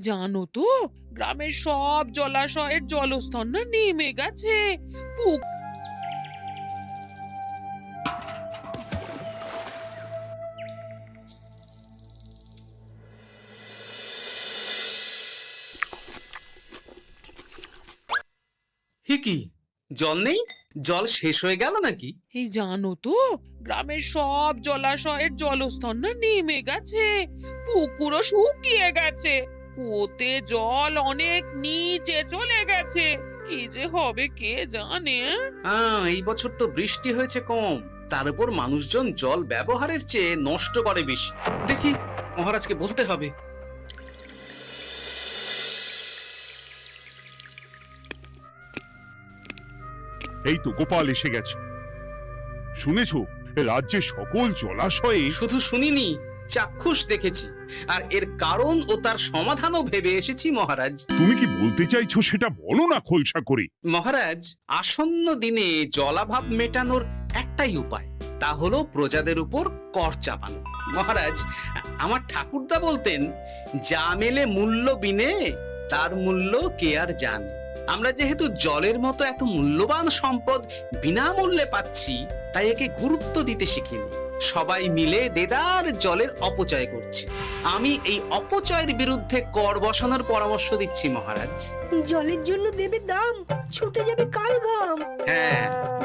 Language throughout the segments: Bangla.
জানো তো, গ্রামের সব জলাশয়ের জলস্তর না নেমে গেছে। হে কি, জল নেই? জল শেষ হয়ে গেল নাকি? এই জানো তো, গ্রামের সব জলাশয়ের জলস্তর না নেমে গেছে। পুকুরও শুকিয়ে গেছে। কুয়োতে জল অনেক নিচে চলে গেছে। কি যে হবে কে জানে। এই বছর তো বৃষ্টি হয়েছে কম, তার উপর মানুষজন জল ব্যবহারের চেয়ে নষ্ট করে বেশি। দেখি, মহারাজকে বলতে হবে। এই তো গোপাল এসে গেছে। শুনেছো, রাজ্যে সকল জলাশয়ে শুধু শুনিনি, চাক্ষুষ দেখেছি। আর এর কারণ ও তার সমাধানও ভেবে এসেছি মহারাজ। তুমি কি বলতে চাইছো সেটা বলো না খোলসা করে। মহারাজ, আসন্ন দিনে জলাভাব মেটানোর একটাই উপায়, তা হলো প্রজাদের উপর কর চাপানো। মহারাজ, আমার ঠাকুরদা বলতেন, যা মেলে মূল্য বিনে তার মূল্য কে আর জানে। আমরা যেহেতু জলের মতো এত মূল্যবান সম্পদ বিনামূল্যে পাচ্ছি, তাই একে গুরুত্ব দিতে শিখিনি। সবাই মিলে দেদার জলের অপচয় করছে। আমি এই অপচয়ের বিরুদ্ধে কর বসানোর পরামর্শ দিচ্ছি মহারাজ। জলের জন্য দেবে দাম, ছুটে যাবে কাল ঘাম। হ্যাঁ,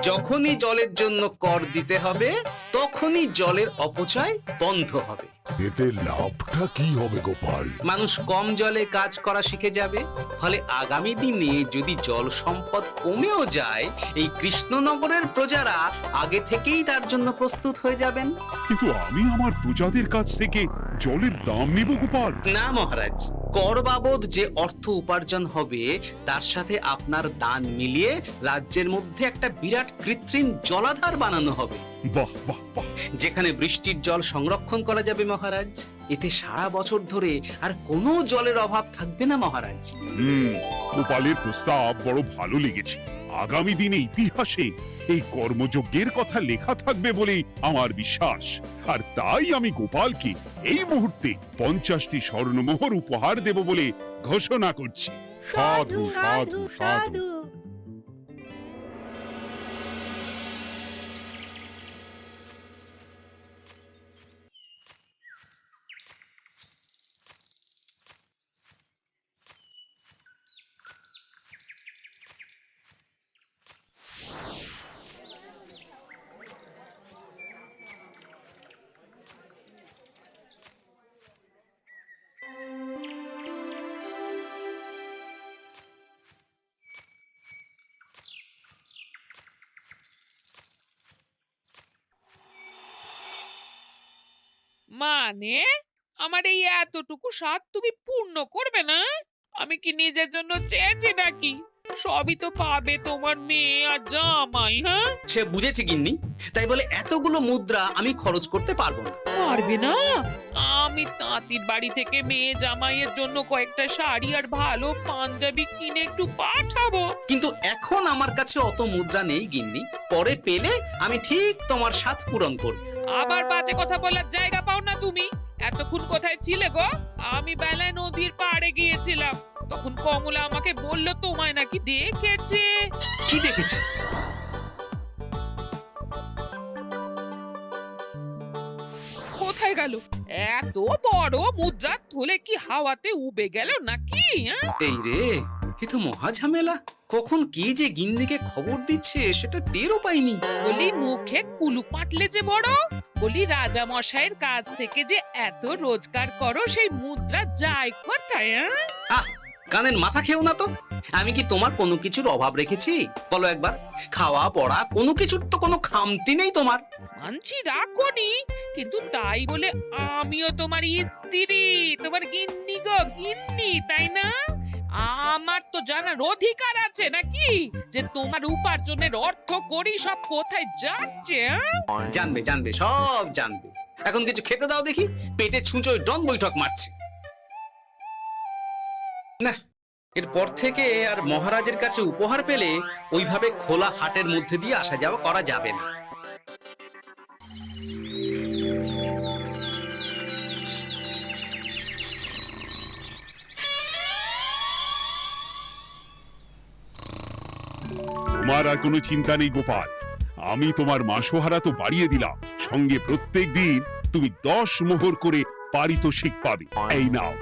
যখনই জলের জন্য কর দিতে হবে, তখনই জলের অপচয় বন্ধ হবে। এতে লাভটা কি হবে গোপাল? মানুষ কম জলে কাজ করা শিখে যাবে। ফলে আগামী দিনে যদি জল সম্পদ কমেও যায়, এই কৃষ্ণনগরের প্রজারা আগে থেকেই তার জন্য প্রস্তুত হয়ে যাবেন। কিন্তু আমি আমার প্রজাদের কাছ থেকে জলের দাম নেব গোপাল? না মহারাজ, কর বাবদ যে অর্থ উপার্জন হবে, তার সাথে আপনার দান মিলিয়ে রাজ্যের মধ্যে একটা বিরাট কৃত্রিম জলাধার বানানো হবে। বাহ বাহ বাহ! যেখানে বৃষ্টির জল সংরক্ষণ করা যাবে মহারাজ। এতে সারা বছর ধরে আর কোনো জলের অভাব থাকবে না মহারাজ। গোপালের প্রস্তাব বড় ভালো লেগেছে। আগামী দিনে ইতিহাসে এই কর্মযজ্ঞের কথা লেখা থাকবে বলেই আমার বিশ্বাস। আর তাই আমি গোপালকে এই মুহূর্তে 50টি স্বর্ণমোহর উপহার দেব বলে ঘোষণা করছি। সাধু সাধু সাধু। মানে আমার এই এতটুকু স্বাদ তুমি পূর্ণ করবে না? আমি কি নিজের জন্য চেয়েছি নাকি? সবই তো পাবে তোমার মেয়ে আর জামাই। হ্যাঁ, সে বুঝেছে গিন্নি, তাই বলে এতগুলো মুদ্রা আমি খরচ করতে পারবো না। পারবে না? আমি তাঁতির বাড়ি থেকে মেয়ে জামাইয়ের জন্য কয়েকটা শাড়ি আর ভালো পাঞ্জাবি কিনে একটু পাঠাবো। কিন্তু এখন আমার কাছে অত মুদ্রা নেই গিন্নি। পরে পেলে আমি ঠিক তোমার স্বাদ পূরণ করব। আবার বাজে কথা বলার জায়গা পাও না তুমি। এতক্ষণ কোথায় ছিলে গো? আমি বেলায় নদীর পাড়ে গিয়েছিলাম। তখন কমলা আমাকে বলল তোমায় নাকি দেখেছে। কি দেখেছি? কোথায় গেল? এত বড় মুদ্রার থলে কি হাওয়াতে উবে গেল নাকি? হ্যাঁ? এই রে, এ তো মহা ঝামেলা। কখন কে যে গিন্নিকে খবর দিচ্ছে সেটা টেরও পাইনি। বলি মুখে কুলু পাটলে যে বড়। বলি রাজা মশাইয়ের কাছ থেকে যে এত রোজগার করো, সেই মুদ্রা যায় কোথায়? হ্যাঁ? আহ, কানের মাথা খেও না তো। আমি কি তোমার কোনো কিছুর অভাব রেখেছি? বলো একবার। খাওয়া পড়া কোনো কিছুর তো কোনো খামতি নেই তোমার। মানছি রাখোনি, কিন্তু তাই বলে আমিও তোমার স্ত্রী, তোমার গিন্নি গো, গিন্নি, তাই না? আমার তো জানার অধিকার আছে নাকি যে তোমার উপার্জনের অর্থ করি সব কোথায় যাচ্ছে? হ্যাঁ? জানবে জানবে, সব জানবে। এখন কিছু খেতে দাও দেখি, পেটে ছুঁচোয় ডন বৈঠক মারছে। না, এরপর থেকে আর মহারাজের কাছে উপহার পেলে ওইভাবে খোলা হাটের মধ্যে দিয়ে আসা যাওয়া করা যাবে না। তোমার আর কোনো চিন্তা নেই গোপাল, আমি তোমার মাসোহারা তো বাড়িয়ে দিলাম, সঙ্গে প্রত্যেক দিন তুমি 10 মোহর করে পারিতোষিক পাবে। এই নাও।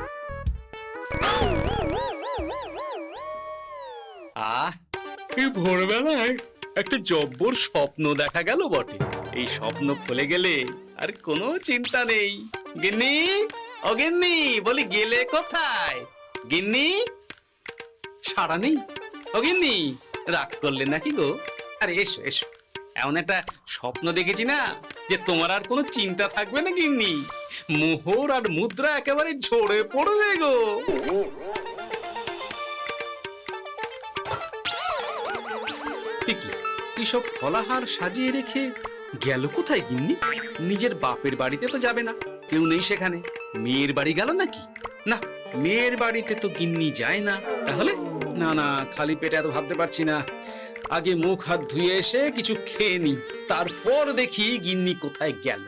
এই ভোরবেলায় একটা জব্বর স্বপ্ন দেখা গেল বটে। এই স্বপ্ন ফলে গেলে আর কোনো চিন্তা নেই। গিন্নি, ও গিন্নি, বলি গেলে কোথায়? গিন্নি, সাড়া নেই। ও গিন্নি, রাগ করলে নাকি গো? আরে এসো এসো, এমন একটা স্বপ্ন দেখেছি না যে তোমার আর কোনো চিন্তা থাকবে না গিন্নি। মোহর আর মুদ্রা একেবারে ঝরে পড়বে গো। এইসব ফলাহার সাজিয়ে রেখে গেল কোথায় গিন্নি? নিজের বাপের বাড়িতে তো যাবে না, কেউ নেই সেখানে। মেয়ের বাড়ি গেল নাকি? না, মেয়ের বাড়িতে তো গিন্নি যায় না। তাহলে না না, খালি পেটে এত ভাবতে পারছি না। আগে মুখ হাত ধুয়ে এসে কিছু খেয়ে নি, তারপর দেখি গিন্নি কোথায় গেল।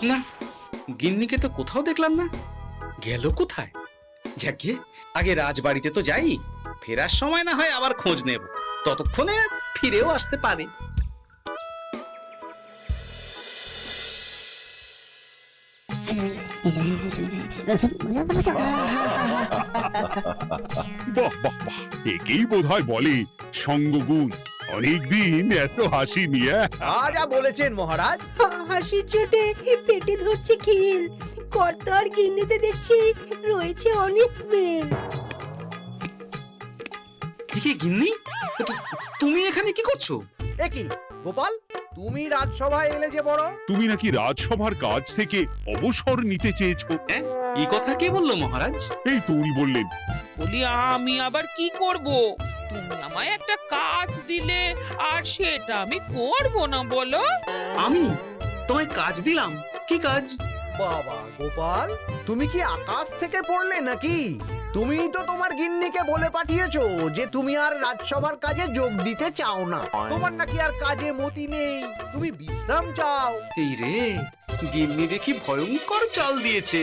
না, গিন্নিকে তো কোথাও দেখলাম না। গেল কোথায়? যাকে আগে রাজবাড়িতে তো যাই, ফেরার সময় না হয় আবার খোঁজ নেব, ততক্ষণে ফিরেও আসতে পারে। বাহ বাহ বাহ, একেই বোধহয় বলে সঙ্গগুণ। অনেকদিন এত হাসি নিয়ে। যা বলেছেন মহারাজ। হাসির চোটে পেটে ধরছে খিল। কর্তা আর গিন্নিতে দেখছি রয়েছে অনেক মেল। ঠিক গিন্নি, তুমি এখানে কি করছো? একই গোপাল, তুমি রাজসভায় এলে যে বড়। তুমি নাকি রাজসভার কাজ থেকে অবসর নিতে চেয়েছো? হ্যাঁ, এই কথা কে বললো মহারাজ? এই তো উনি বললেন। বলি আমি আবার কি করব? তুমি আমায় একটা কাজ দিলে আর সেটা আমি করব না বলো? আমি তোমায় কাজ দিলাম? কি কাজ? বাবা গোপাল, তুমি কি আকাশ থেকে পড়লে নাকি? তুমি তো তোমার গিন্নিকে বলে পাঠিয়েছো যে তুমি আর রাজসভার কাজে যোগ দিতে চাও না। তোমার নাকি আর কাজে মতি নেই, তুমি বিশ্রাম চাও। এই রে, গিন্নি দেখি ভয়ঙ্কর চাল দিয়েছে।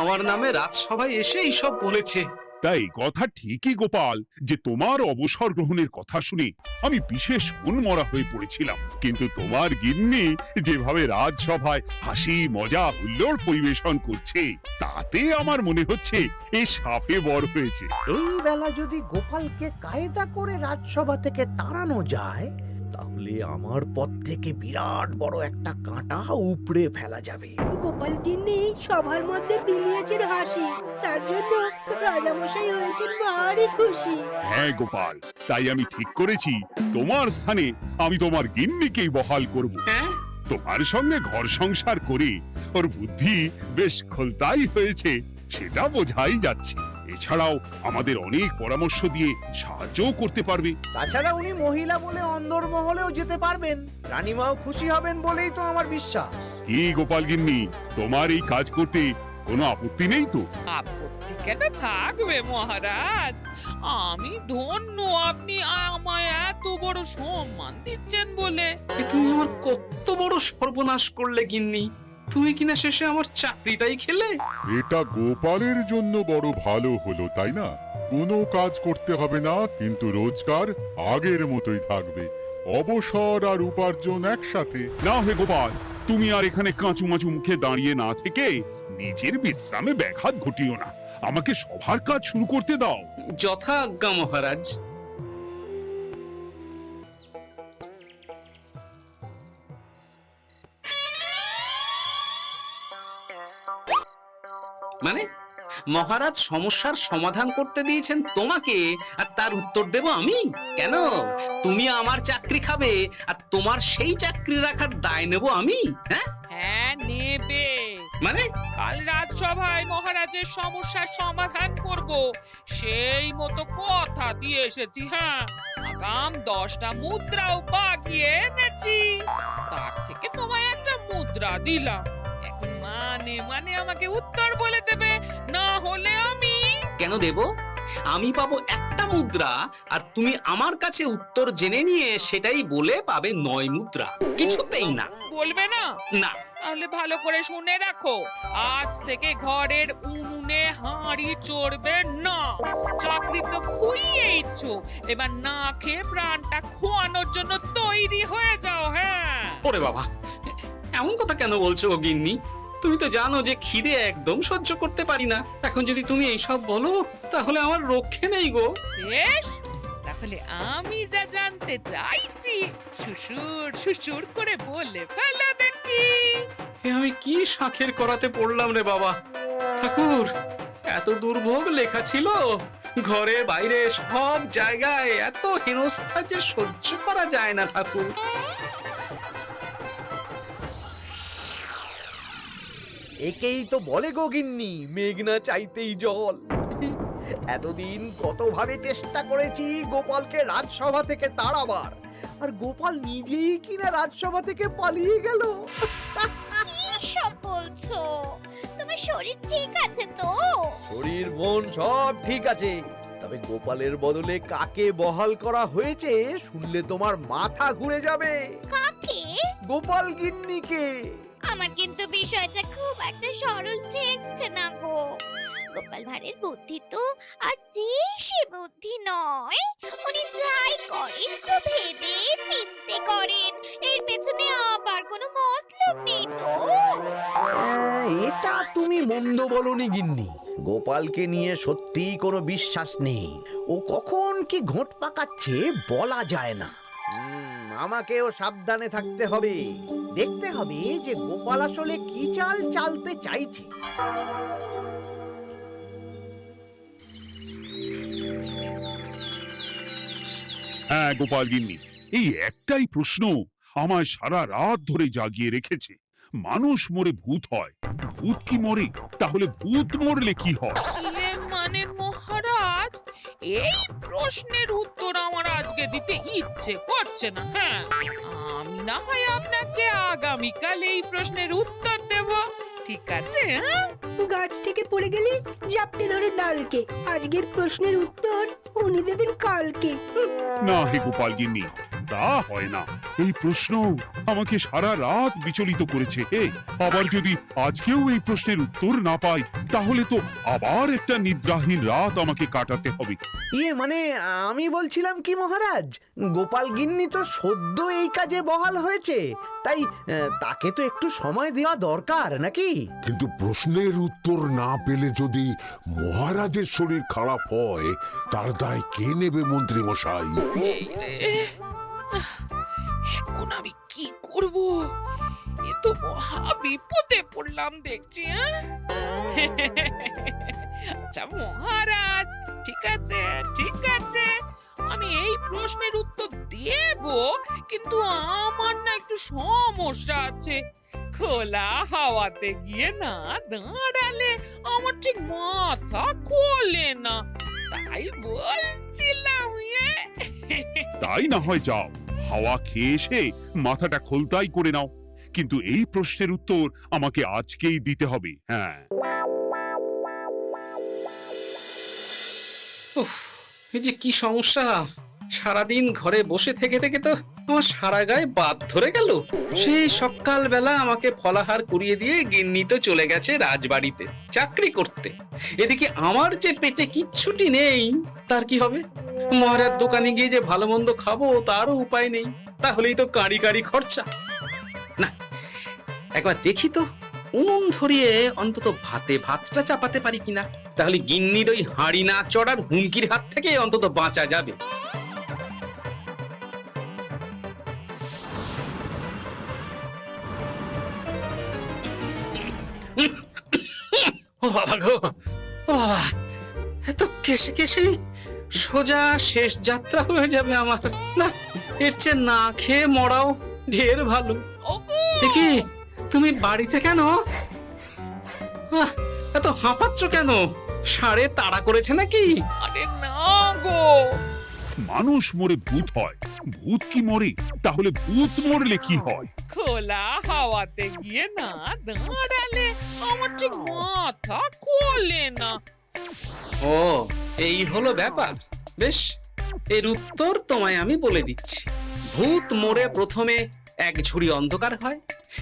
আমার নামে রাজসভায় এসে এইসব বলেছে। তাই কথা ঠিকই গোপাল, যে তোমার অবসর গ্রহণের কথা শুনে আমি বিশেষ মনমরা হয়ে পড়েছিলাম। কিন্তু তোমার গিন্নি যেভাবে রাজসভায় হাসি মজা হুল্লোড় পরিবেশন করছে, তাতে আমার মনে হচ্ছে এ সাপে বর হয়েছে। এই বেলা যদি গোপালকে কায়দা করে রাজসভা থেকে তাড়ানো যায়, তাহলে আমার পথ থেকে বিরাট বড় একটা কাঁটা উপড়ে ফেলা যাবে। গোপাল গিন্নি সবার মধ্যে বিলিয়েছেন হাসি, তার জন্য রাজামশাই হয়েছেন ভারী খুশি। হ্যাঁ গোপাল, তাই আমি ঠিক করেছি তোমার স্থানে আমি তোমার গিন্নিকেই বহাল করব। হ্যাঁ, তোমার সঙ্গে ঘর সংসার করে ওর বুদ্ধি বেশ খোলতাই হয়েছে, সেটা বোঝাই যাচ্ছে। এছাড়াও আমাদের অনেক পরামর্শ দিয়ে সাহায্যও করতে পারবে। তাছাড়া উনি মহিলা বলে অন্দরমহলেও যেতে পারবেন, রানীমাও খুশি হবেন বলেই তো আমার বিশ্বাস। কি গোপাল গিন্নি, তোমার এই কাজ করতে কোনো আপত্তি নেই তো? আপত্তি কেন থাকবে মহারাজ? আমি ধন্য আপনি আমায় এত বড় সম্মান দিচ্ছেন বলে। এ তুমি আমার কত বড় সর্বনাশ করলে গিন্নি। তুমি কিনা শেষে আমার চাকরিটাই খেলে। এটা গোপালের জন্য বড় ভালো হলো, তাই না? কোনো কাজ করতে হবে না, কিন্তু রোজগার আগের মতোই থাকবে। অবসর আর উপার্জন একসাথে। না হে গোপাল, তুমি আর এখানে কাঁচু মাচু মুখে দাঁড়িয়ে না থেকে নিজের বিশ্রামে ব্যাঘাত ঘটিও না। আমাকে সবার কাজ শুরু করতে দাও। যথা আজ্ঞা মহারাজ। মানে মহারাজ সমস্যার সমাধান করতে দিয়েছেন তোমাকে, আর তার উত্তর দেব আমি? কেন? তুমি আমার চাকরি খাবে আর তোমার সেই চাকরি রাখার দায় নেব আমি? হ্যাঁ হ্যাঁ, নেবে। মানে কাল রাজসভায় মহারাজের সমস্যার সমাধান করব, সেই মতো কথা দিয়ে এসেছি। হ্যাঁ, আগাম 10টা মুদ্রাও বাগিয়ে এনেছি। তার থেকে তোমায় একটা মুদ্রা দিলাম। এখন মানে মানে আমাকে উত্তর বলে দেবে, না হলে আমি। কেন দেব? আমি পাবো একটা মুদ্রা, আর তুমি আমার কাছে উত্তর জেনে নিয়ে সেটাই বলে পাবে 9 মুদ্রা। কিছুতেই না। বলবে না? না। তাহলে ভালো করে শুনে রাখো, আজ থেকে ঘরের উনুনে হাঁড়ি চড়বে না। চাকরি তো খুইয়েইছো, এবার না খেয়ে প্রাণটা খোয়ানোর জন্য তৈরি হয়ে যাও। হ্যাঁ। ওরে বাবা, এমন কথা কেন বলছো গো গিন্নি? তুমি তো জানো যে খিদে একদম সহ্য করতে পারি না। এখন যদি তুমি এইসব বলো তাহলে আমার রক্ষে নেই গো। বেশ, তাহলে আমি যা জানতে চাইছি শ্বশুর শ্বশুর করে বলে ফেলো দেখি। আমি কি শাঁখের করাতে পড়লাম রে বাবা। ঠাকুর, এত দুর্ভোগ লেখা ছিল, ঘরে বাইরে সব জায়গায় এত হেনস্থা যে সহ্য করা যায় না ঠাকুর। একেই তো বলে গো গিন্নি, মেঘনা চাইতেই জল। এতদিন কতভাবে চেষ্টা করেছি গোপালকে রাজসভা থেকে তাড়াবার, আর গোপাল নিজেই কিনা রাজসভা থেকে পালিয়ে গেল। কি সব বলছো? তোমার শরীর ঠিক আছে তো? শরীর মন সব ঠিক আছে, তবে গোপালের বদলে কাকে বহাল করা হয়েছে শুনলে তোমার মাথা ঘুরে যাবে। কাকে? গোপাল গিন্নিকে। আমার কিন্তু বিষয়টা খুব একটা সরল ঠেকছে না গো। গোপাল ভাঁড়ের বুদ্ধি তো আর যে সে বুদ্ধি নয়। উনি যাই করেন খুব ভেবে চিন্তে করেন, এর পেছনে আবার কোনো মতলব নেই তো। এটা তুমি মন্দ বলনি গিন্নি। গোপালকে নিয়ে সত্যিই কোনো বিশ্বাস নেই। ও কখন কি ঘোট পাকাচ্ছে বলা যায় না। আমাকেও সাবধানে থাকতে হবে। দেখতে হবে যে গোপাল আসলে কি চাল চালতে চাইছে। হ্যাঁ গোপাল গিন্নি, এই একটাই প্রশ্ন আমায় সারা রাত ধরে জাগিয়ে রেখেছে। মানুষ মরে ভূত হয়, ভূত কি মরে? তাহলে ভূত মরলে কি হয়? মানে মহারাজ, এই প্রশ্নের উত্তর আমার আজকে দিতে ইচ্ছে করছে না। হ্যাঁ, আমি না হয় আপনাকে আগামীকাল এই প্রশ্নের উত্তর দেব, ঠিক আছে? হ্যাঁ, গাছ থেকে পড়ে গেলে জাপটে ধরে ডালকে। আজকের প্রশ্নের উত্তর উনি দেবেন কালকে। না হে গোপাল গিন্নি, তা হয় না। এই প্রশ্ন আমাকে সারা রাত বিচলিত করেছে। আবার যদি আজকেও এই প্রশ্নের উত্তর না পাই তাহলে তো আবার একটা নিদ্রাহীন রাত আমাকে কাটাতে হবে। মানে আমি বলছিলাম কি মহারাজ, গোপাল গিন্নি তো সদ্য এই কাজে বহাল হয়েছে, তাই তাকে তো একটু সময় দেওয়া দরকার নাকি? কিন্তু প্রশ্নের উত্তর না পেলে যদি মহারাজের শরীর খারাপ হয় তার দায় কে নেবে মন্ত্রী মশাই? এই রে, এখন আমি কি করব? এ তো মহা বিপদে পড়লাম দেখছি। আচ্ছা মহারাজ, ঠিক আছে ঠিক আছে, আমি এই প্রশ্নের উত্তর দেব, কিন্তু আমার না একটু সমস্যা আছে। খোলা হাওয়াতে গিয়ে না দাঁড়ালে আমার ঠিক মাথা খোলে না, তাই বলছিলাম। তাই না হয় যাও, হাওয়া খেয়ে এসে মাথাটা খোলতাই করে নাও, কিন্তু এই প্রশ্নের উত্তর আমাকে আজকেই দিতে হবে। হ্যাঁ, উফ, এই যে কি সমস্যা! সারাদিন ঘরে বসে থেকে থেকে তো আমার সারা গায়ে বাদ ধরে গেল। সেই সকাল বেলা আমাকে ফলাহার করিয়ে দিয়ে গিন্নি তো চলে গেছে রাজবাড়িতে চাকরি করতে। এদিকে আমার যে পেটে কিচ্ছুটি নেই, তার কি হবে? মহারাজ দোকানে গিয়ে যে ভালো মন্দ খাবো তারও উপায় নেই। তাহলেই তো কাঁড়ি কাঁড়ি খরচা। না, একবার দেখি তো উনুন ধরিয়ে অন্তত ভাতটা চাপাতে পারি কিনা। তাহলে গিন্নির ওই হাঁড়ি না চড়ার হুমকির হাত থেকে অন্তত বাঁচা যাবে। ও বাবা গো, ও বাবা, এত কেসে কেসে সোজা শেষ যাত্রা হয়ে যাবে আমার। না, এর চেয়ে না খেয়ে মরাও ঢের ভালো। দেখি তুমি বাড়িতে কেন? এত হাঁপাচ্ছ কেন? ষাঁড়ে তাড়া করেছে নাকি? আরে না গো, মানুষ মরে ভূত হয়, ভূত কি মরে? তাহলে ভূত মরলে কি হয়? খোলা হাওয়াতে গিয়ে না দাঁড়ালে আমার ঠিক মাথা খোলে না। ও, এই হলো ব্যাপার। বেশ, এর উত্তর তোমায় আমি বলে দিচ্ছি। ভূত মরে প্রথমে এক ঝুড়ি অন্ধকার হয়,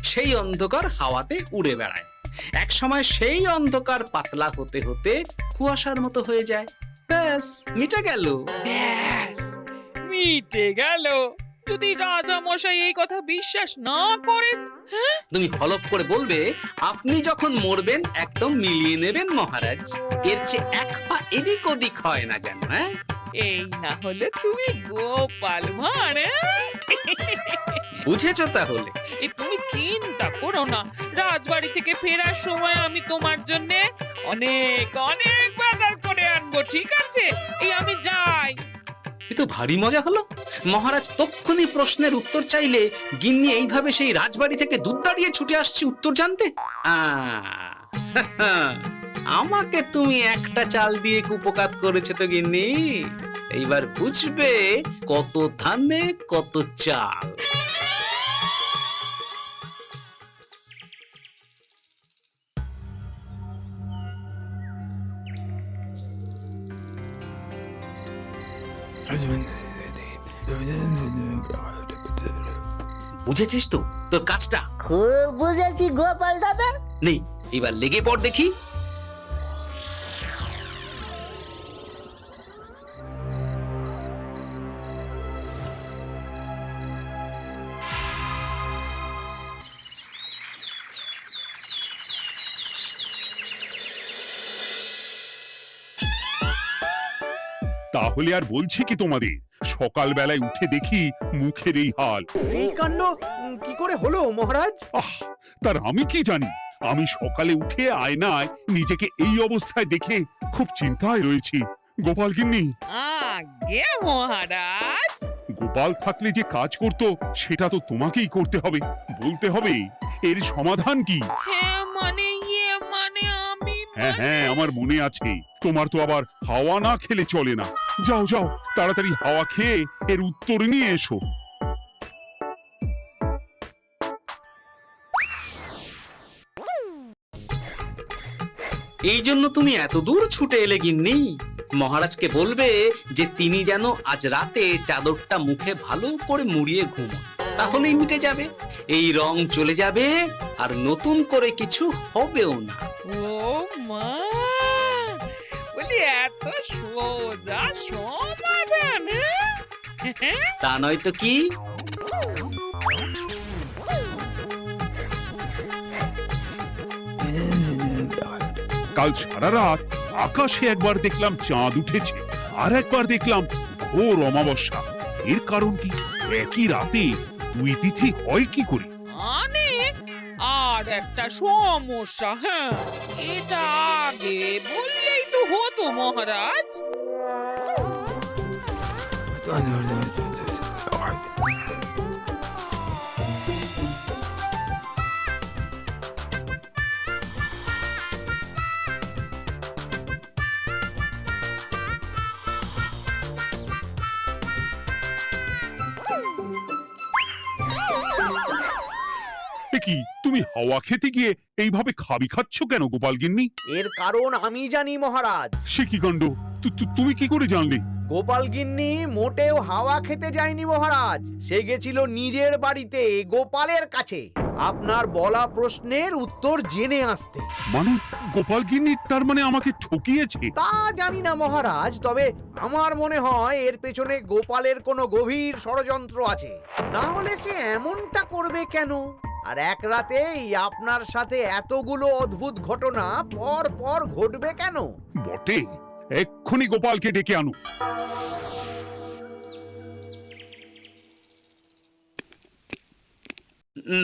সেই অন্ধকার হাওয়াতে উড়ে বেড়ায়। এক সময় সেই অন্ধকার পাতলা হতে হতে কুয়াশার মতো হয়ে যায়। ব্যাস, মিটে গেল। ব্যাস, মিটে গেল। যদি রাজা মশাই এই কথা বিশ্বাস না করেন? তুমি হলপ করে বলবে আপনি যখন মরবেন একদম মিলিয়ে নেবেন মহারাজ, এর চেয়ে এক পা এদিক ওদিক হয় না যেন। হ্যাঁ, এই না হলে তুমি গোপাল ভাঁড়। বুঝেছো তাহলে? এই তুমি চিন্তা করো না, রাজবাড়ি থেকে ফেরার সময় আমি তোমার জন্য অনেক অনেক বাজার করে আনবো, ঠিক আছে? এই আমি যাই। এ তো ভারী মজা হলো। মহারাজ তক্ষুনি প্রশ্নের উত্তর চাইলে গিন্নি এইভাবে সেই রাজবাড়ি থেকে দুধ দাঁড়িয়ে ছুটে আসছে উত্তর জানতে। আমাকে তুমি একটা চাল দিয়ে কুপকাত করেছো তো গিন্নি। এইবার বুঝবে কত ধানে কত চাল। বুঝেছিস তো তোর কাজটা? খুব বুঝেছি গোপাল দাদা। নেই, এবার লেগে পড় দেখি। তাহলে আর বলছি কি তোমাদের, সকালবেলায় উঠে দেখি মুখের এই হাল। এই কাণ্ড কি করে হলো মহারাজ? আহ, তার আমি কি জানি। আমি সকালে উঠে আয়নায় নিজেকে এই অবস্থায় দেখে খুব চিন্তায় রয়েছি। গোপাল গিন্নি, আগে মহারাজ, গোপাল থাকলে যে কাজ করত সেটা তো তোমাকেই করতে হবে, বলতে হবে এর সমাধান কি। হ্যাঁ মানে মানে আমি হ্যাঁ হ্যাঁ, আমার মনে আছে। তোমার তো আবার হাওয়া না খেলে চলে না। যাও যাও, তাড়াতাড়ি হাওয়া খেয়ে এর উত্তর নিয়ে এসো। এই জন্য তুমি এত দূর ছুটে এলে গিন্নি? মহারাজকে বলবে যে তিনি যেন আজ রাতে চাদরটা মুখে ভালো করে মুড়িয়ে ঘুমোন, তাহলেই মিটে যাবে। এই রং চলে যাবে আর নতুন করে কিছু হবেও না। ও মা, বলি এত সোজা সমাধান? তা নয় তো কি? কাল সারা রাত আকাশে একবার দেখলাম চাঁদ উঠেছে, আর একবার দেখলাম ঘোর অমাবস্যা। এর কারণ কি? একই রাতে দুই তিথি হয় কি করে? মানে আর একটা সমস্যা। হ্যাঁ, এটা আগে বললেই তো হতো মহারাজ। এ কি, তুমি হাওয়া খেতে গিয়ে এইভাবে খাবি খাচ্ছ কেন গোপাল গিন্নি? এর কারণ আমি জানি মহারাজ। সে কি কাণ্ড! তুমি কি করে জানলে? গোপাল গিন্নি মোটেও হাওয়া খেতে যায়নি মহারাজ, সে গেছিল নিজের বাড়িতে গোপালের কাছে আপনার বলা প্রশ্নের উত্তর জেনে আসতে। মানে গোপাল গিন্নি তার মানে আমাকে ঠকিয়েছে? তা জানি না মহারাজ, তবে আমার মনে হয় এর পেছনে গোপালের কোনো গভীর ষড়যন্ত্র আছে, না হলে সে এমনটা করবে কেন? আর এক রাতেই আপনার সাথে এতগুলো অদ্ভুত ঘটনা পর পর ঘটবে কেন? বটে, এক্ষুনি গোপালকে ডেকে আনো।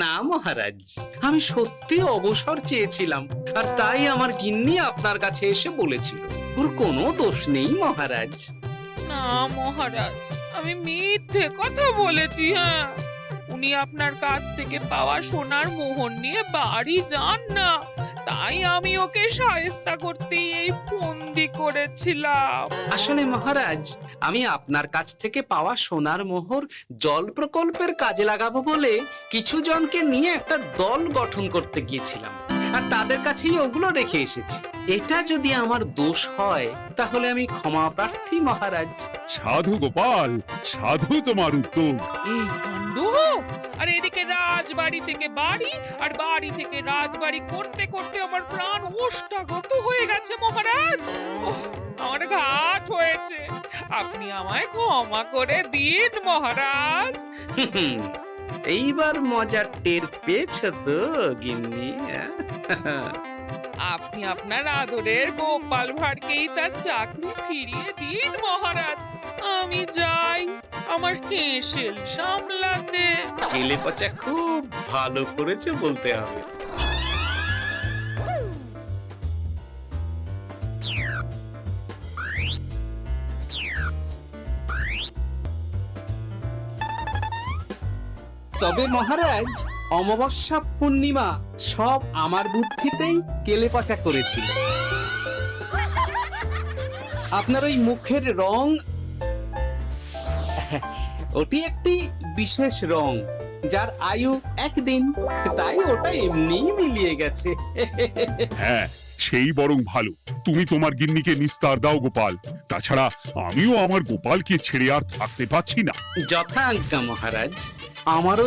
না মহারাজ, আমি সত্যি অবসর চেয়েছিলাম, আর তাই আমার গিন্নি আপনার কাছে এসে বলেছিল। ওর কোনো দোষ নেই মহারাজ। না মহারাজ, আমি মিথ্যে কথা বলেছি। হ্যাঁ, উনি আপনার কাছ থেকে পাওয়া সোনার মোহর নিয়ে বাড়ি যান না, তাই আমি ওকে শায়েস্তা করতে এই ফন্দি করেছিলাম। আসলে মহারাজ, আমি আপনার কাছ থেকে পাওয়া সোনার মোহর জল প্রকল্পের কাজে লাগাবো বলে কিছু জনকে নিয়ে একটা দল গঠন করতে গিয়েছিলাম। আর তাদের কাছেই ওগুলো রেখে এসেছি। এটা যদি আমার দোষ হয় তাহলে আমি ক্ষমা প্রার্থী মহারাজ। সাধু গোপাল, সাধু তোমার উদ্যোগ। এই কাণ্ড! আর এদিকে রাজবাড়ি থেকে বাড়ি আর বাড়ি থেকে রাজবাড়ি করতে করতে আমার প্রাণ ওষ্ঠাগত হয়ে গেছে মহারাজ। ওহ, আমার ঘাট হয়েছে, আপনি আমায় ক্ষমা করে দিন মহারাজ। হুম, এইবার মজার টের পেয়েছ তো গিন্নি? আপনি আপনার আদরের গোপাল ভাঁড়কেই তার চাকরি ফিরিয়ে দিন মহারাজ। আমি যাই আমার হেসেল সামলাতে। কেলে পচা খুব ভালো করেছে বলতে হবে। তবে মহারাজ, অমাবস্যা পূর্ণিমা সব আমার বুদ্ধিতেই কেলেপচা করেছিল। আপনার ওই মুখের রং, ওটি একটি বিশেষ রং যার আয়ু একদিন, তাই ওটা এমনিই মিলিয়ে গেছে। হ্যাঁ, সেই বরং ভালো। তুমি তোমার গিন্নিকে নিস্তার দাও গোপাল। তাছাড়া আমিও আমার গোপালকে ছেড়ে আর থাকতে পারছি না। যথা আজ্ঞা মহারাজ। আমারও